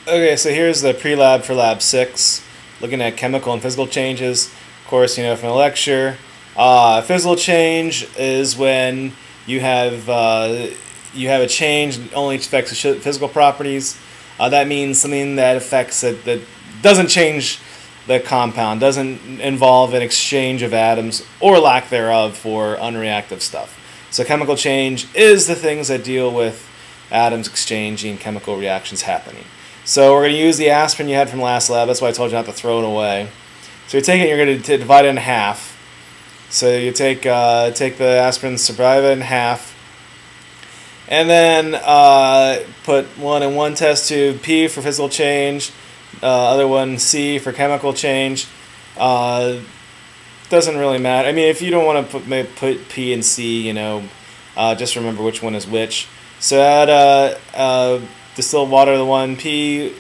Okay, so here's the pre-lab for Lab 6, looking at chemical and physical changes. Of course, you know from the lecture, physical change is when you have a change that only affects the physical properties. That means something that affects that doesn't change the compound, doesn't involve an exchange of atoms or lack thereof for unreactive stuff. So chemical change is the things that deal with atoms exchanging, chemical reactions happening. So we're going to use the aspirin you had from last lab. That's why I told you not to throw it away. So you're taking, you're going to divide it in half. So you take the aspirin, divide it in half, and then put one in one test tube, P for physical change, other one C for chemical change. Doesn't really matter. I mean, if you don't want to put P and C, you know, just remember which one is which. So add distilled water to the 1P,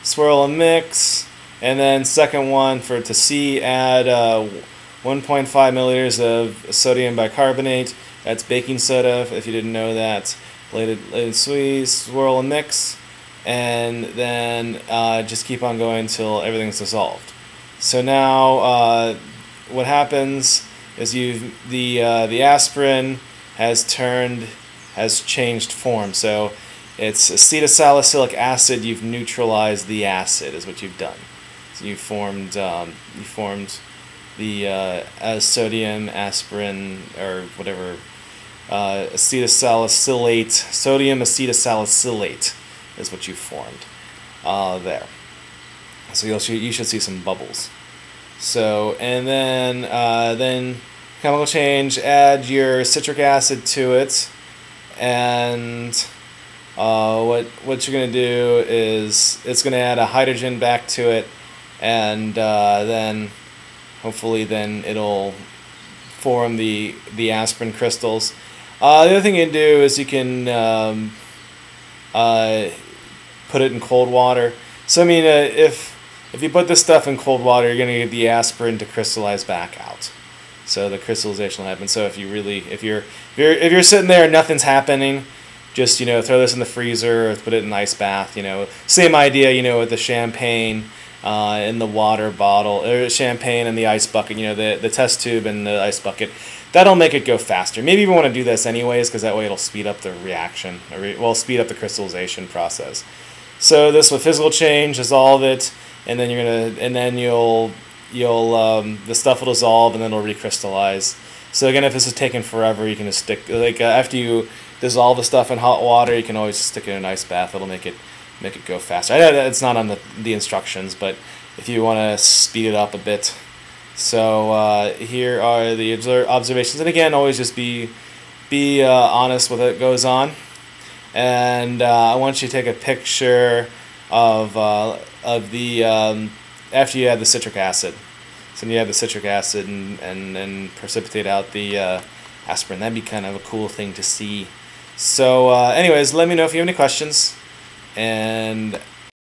swirl and mix, and then second one to C, add 1.5 milliliters of sodium bicarbonate. That's baking soda, if you didn't know that. Let it squeeze, swirl and mix, and then just keep on going until everything's dissolved. So now what happens is the aspirin has changed form. So it's acetylsalicylic acid. You've neutralized the acid, is what you've done. So you formed the sodium aspirin or whatever acetylsalicylate. Sodium acetylsalicylate is what you formed there. So you should see some bubbles. So and then chemical change. Add your citric acid to it, and what you're going to do is it's going to add a hydrogen back to it, and then hopefully then it'll form the aspirin crystals. The other thing you can do is you can put it in cold water. So I mean, if you put this stuff in cold water, you're going to get the aspirin to crystallize back out. So the crystallization will happen. So if you're sitting there and nothing's happening, just, you know, throw this in the freezer or put it in an ice bath. You know, same idea. You know, with the champagne in the water bottle, or champagne in the ice bucket. You know, the test tube and the ice bucket. That'll make it go faster. Maybe you want to do this anyways, because that way it'll speed up the reaction, or speed up the crystallization process. So this with physical change, dissolve it, and then the stuff will dissolve and then it'll recrystallize. So again, if this is taking forever, you can just stick after you dissolve the stuff in hot water, you can always stick it in an ice bath. It'll make it go faster. I know that it's not on the instructions, but if you want to speed it up a bit. So here are the observations, and again, always just be honest with what goes on. And I want you to take a picture of the after you add the citric acid. So you add the citric acid and then precipitate out the aspirin. That'd be kind of a cool thing to see. So anyways, let me know if you have any questions, and